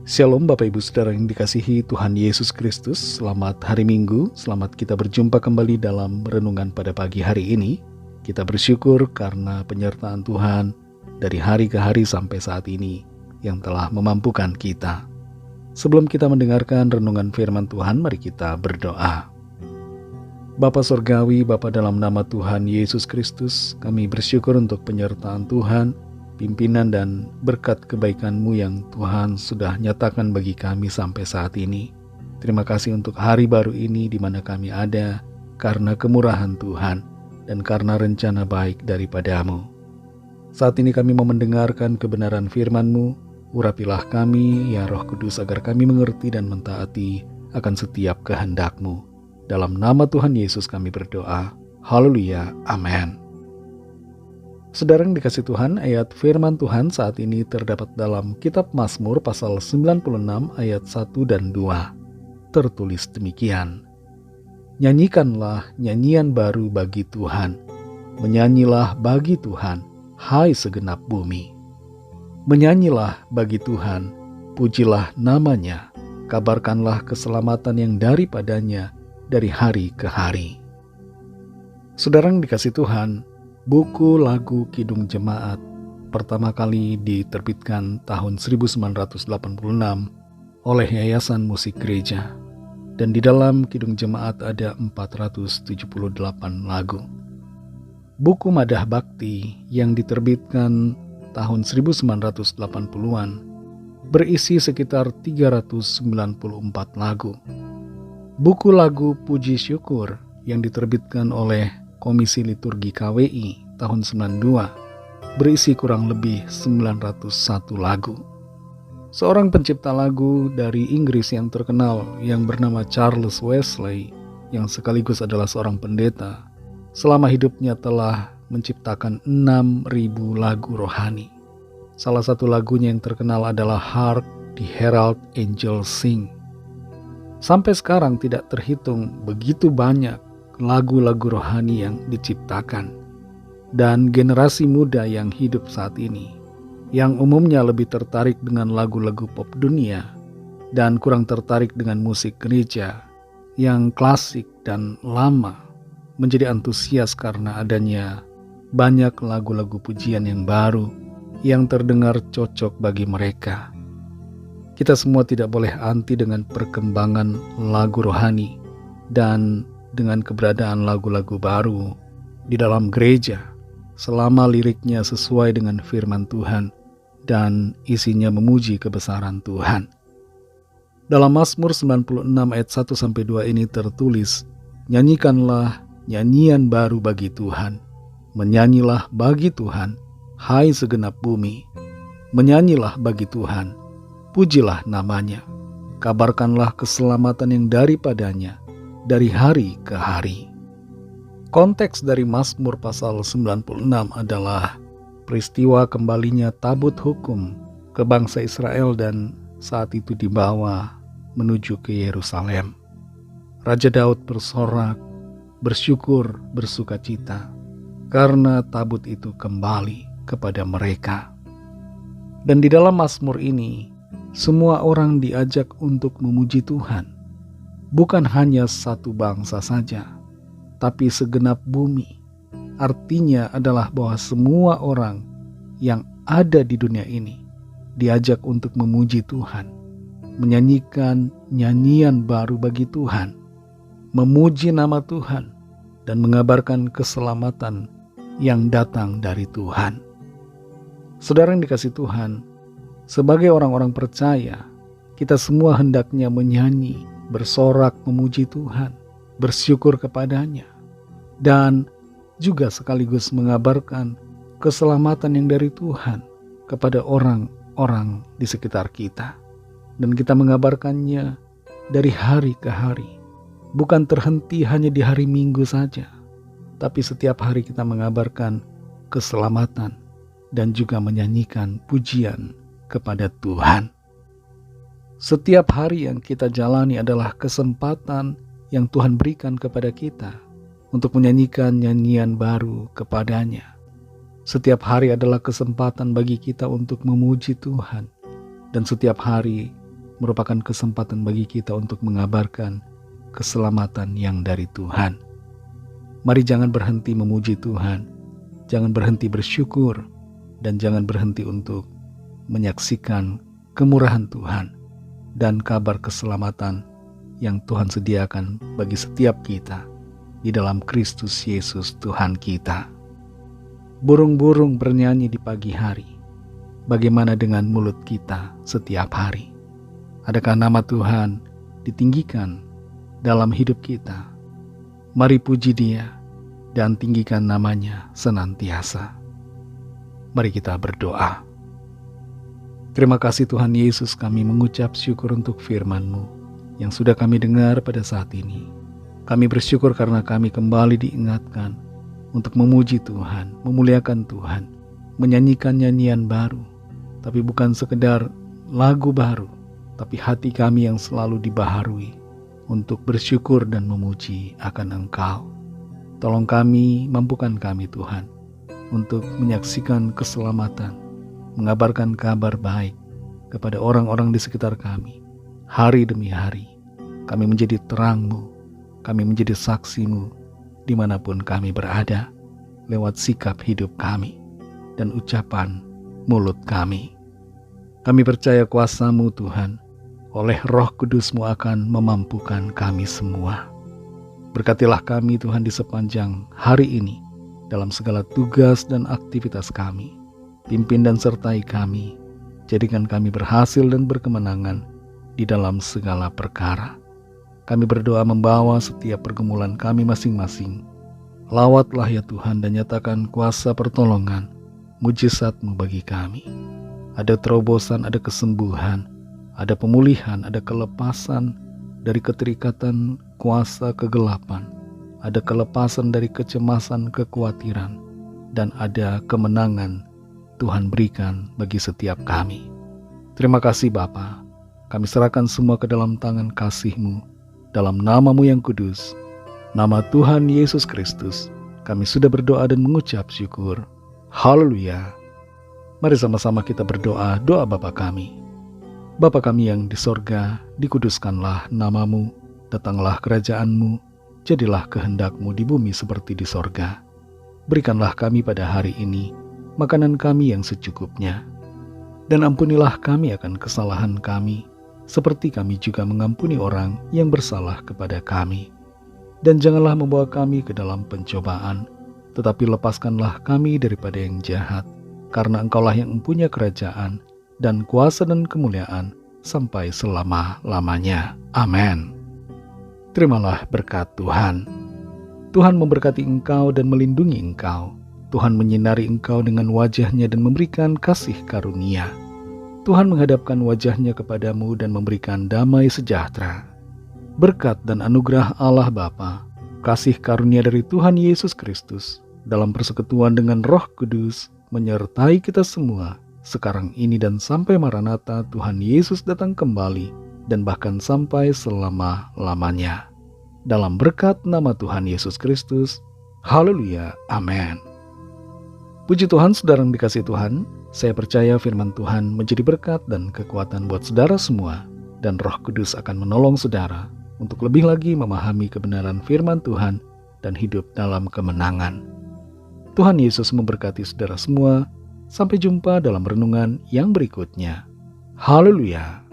Shalom Bapak Ibu Saudara yang dikasihi Tuhan Yesus Kristus. Selamat hari Minggu, selamat kita berjumpa kembali dalam renungan pada pagi hari ini. Kita bersyukur karena penyertaan Tuhan dari hari ke hari sampai saat ini yang telah memampukan kita. Sebelum kita mendengarkan renungan firman Tuhan, mari kita berdoa. Bapa Surgawi, Bapa dalam nama Tuhan Yesus Kristus, kami bersyukur untuk penyertaan Tuhan, pimpinan dan berkat kebaikan-Mu yang Tuhan sudah nyatakan bagi kami sampai saat ini. Terima kasih untuk hari baru ini di mana kami ada karena kemurahan Tuhan dan karena rencana baik daripada-Mu. Saat ini kami mau mendengarkan kebenaran firman-Mu. Urapilah kami, ya Roh Kudus, agar kami mengerti dan mentaati akan setiap kehendak-Mu. Dalam nama Tuhan Yesus kami berdoa. Haleluya. Amin. Saudara yang dikasih Tuhan, ayat firman Tuhan saat ini terdapat dalam kitab Mazmur pasal 96 ayat 1 dan 2. Tertulis demikian. Nyanyikanlah nyanyian baru bagi Tuhan. Menyanyilah bagi Tuhan, hai segenap bumi. Menyanyilah bagi Tuhan, pujilah namanya, kabarkanlah keselamatan yang daripadanya dari hari ke hari. Saudara yang dikasih Tuhan, buku lagu Kidung Jemaat pertama kali diterbitkan tahun 1986 oleh Yayasan Musik Gereja, dan di dalam Kidung Jemaat ada 478 lagu. Buku Madah Bakti yang diterbitkan tahun 1980-an berisi sekitar 394 lagu. Buku lagu Puji Syukur yang diterbitkan oleh Komisi Liturgi KWI tahun 92 berisi kurang lebih 901 lagu. Seorang pencipta lagu dari Inggris yang terkenal yang bernama Charles Wesley, yang sekaligus adalah seorang pendeta, selama hidupnya telah menciptakan 6.000 lagu rohani. Salah satu lagunya yang terkenal adalah Hark the Herald Angels Sing. Sampai sekarang tidak terhitung begitu banyak lagu-lagu rohani yang diciptakan, dan generasi muda yang hidup saat ini yang umumnya lebih tertarik dengan lagu-lagu pop dunia dan kurang tertarik dengan musik gereja yang klasik dan lama, menjadi antusias karena adanya banyak lagu-lagu pujian yang baru yang terdengar cocok bagi mereka. Kita semua tidak boleh anti dengan perkembangan lagu rohani dan dengan keberadaan lagu-lagu baru di dalam gereja selama liriknya sesuai dengan firman Tuhan dan isinya memuji kebesaran Tuhan. Dalam Mazmur 96 ayat 1-2 ini tertulis, nyanyikanlah nyanyian baru bagi Tuhan, menyanyilah bagi Tuhan, hai segenap bumi, menyanyilah bagi Tuhan, pujilah namanya, kabarkanlah keselamatan yang daripadanya dari hari ke hari. Konteks dari Mazmur pasal 96 adalah peristiwa kembalinya tabut hukum ke bangsa Israel dan saat itu dibawa menuju ke Yerusalem. Raja Daud bersorak, bersyukur, bersukacita karena tabut itu kembali kepada mereka. Dan di dalam Mazmur ini semua orang diajak untuk memuji Tuhan. Bukan hanya satu bangsa saja, tapi segenap bumi. Artinya adalah bahwa semua orang yang ada di dunia ini diajak untuk memuji Tuhan, menyanyikan nyanyian baru bagi Tuhan, memuji nama Tuhan, dan mengabarkan keselamatan yang datang dari Tuhan. Saudara yang dikasih Tuhan, sebagai orang-orang percaya, kita semua hendaknya menyanyi, bersorak memuji Tuhan, bersyukur kepadanya, dan juga sekaligus mengabarkan keselamatan yang dari Tuhan kepada orang-orang di sekitar kita. Dan kita mengabarkannya dari hari ke hari, bukan terhenti hanya di hari Minggu saja, tapi setiap hari kita mengabarkan keselamatan dan juga menyanyikan pujian kepada Tuhan. Setiap hari yang kita jalani adalah kesempatan yang Tuhan berikan kepada kita untuk menyanyikan nyanyian baru kepadanya. Setiap hari adalah kesempatan bagi kita untuk memuji Tuhan. Dan setiap hari merupakan kesempatan bagi kita untuk mengabarkan keselamatan yang dari Tuhan. Mari jangan berhenti memuji Tuhan, jangan berhenti bersyukur, dan jangan berhenti untuk menyaksikan kemurahan Tuhan dan kabar keselamatan yang Tuhan sediakan bagi setiap kita di dalam Kristus Yesus Tuhan kita. Burung-burung bernyanyi di pagi hari. Bagaimana dengan mulut kita setiap hari? Adakah nama Tuhan ditinggikan dalam hidup kita? Mari puji Dia dan tinggikan namanya senantiasa. Mari kita berdoa. Terima kasih Tuhan Yesus, kami mengucap syukur untuk firman-Mu yang sudah kami dengar pada saat ini. Kami bersyukur karena kami kembali diingatkan untuk memuji Tuhan, memuliakan Tuhan, menyanyikan nyanyian baru, tapi bukan sekedar lagu baru, tapi hati kami yang selalu dibaharui untuk bersyukur dan memuji akan Engkau. Tolong kami, mampukan kami Tuhan, untuk menyaksikan keselamatan, mengabarkan kabar baik kepada orang-orang di sekitar kami. Hari demi hari, kami menjadi terang-Mu, kami menjadi saksi-Mu, dimanapun kami berada, lewat sikap hidup kami dan ucapan mulut kami. Kami percaya kuasa-Mu Tuhan, oleh Roh Kudus-Mu akan memampukan kami semua. Berkatilah kami Tuhan di sepanjang hari ini, dalam segala tugas dan aktivitas kami. Pimpin dan sertai kami, jadikan kami berhasil dan berkemenangan di dalam segala perkara. Kami berdoa membawa setiap pergumulan kami masing-masing. Lawatlah ya Tuhan dan nyatakan kuasa pertolongan, mujizat-Mu bagi kami. Ada terobosan, ada kesembuhan, ada pemulihan, ada kelepasan dari keterikatan kuasa kegelapan, ada kelepasan dari kecemasan, kekhawatiran, dan ada kemenangan Tuhan berikan bagi setiap kami. Terima kasih Bapa, kami serahkan semua ke dalam tangan kasih-Mu, dalam nama-Mu yang kudus, nama Tuhan Yesus Kristus, kami sudah berdoa dan mengucap syukur. Haleluya. Mari sama-sama kita berdoa, doa Bapa kami. Bapa kami yang di sorga, dikuduskanlah nama-Mu, datanglah kerajaan-Mu, jadilah kehendak-Mu di bumi seperti di sorga. Berikanlah kami pada hari ini makanan kami yang secukupnya, dan ampunilah kami akan kesalahan kami, seperti kami juga mengampuni orang yang bersalah kepada kami. Dan janganlah membawa kami ke dalam pencobaan, tetapi lepaskanlah kami daripada yang jahat, karena Engkaulah yang mempunyai kerajaan, dan kuasa dan kemuliaan sampai selama-lamanya. Amin. Terimalah berkat Tuhan. Tuhan memberkati engkau dan melindungi engkau. Tuhan menyinari engkau dengan wajah-Nya dan memberikan kasih karunia. Tuhan menghadapkan wajah-Nya kepadamu dan memberikan damai sejahtera. Berkat dan anugerah Allah Bapa, kasih karunia dari Tuhan Yesus Kristus, dalam persekutuan dengan Roh Kudus, menyertai kita semua, sekarang ini dan sampai Maranatha Tuhan Yesus datang kembali, dan bahkan sampai selama-lamanya. Dalam berkat nama Tuhan Yesus Kristus, haleluya, amin. Puji Tuhan, saudara yang dikasihi Tuhan, saya percaya firman Tuhan menjadi berkat dan kekuatan buat saudara semua, dan Roh Kudus akan menolong saudara untuk lebih lagi memahami kebenaran firman Tuhan dan hidup dalam kemenangan. Tuhan Yesus memberkati saudara semua. Sampai jumpa dalam renungan yang berikutnya. Haleluya.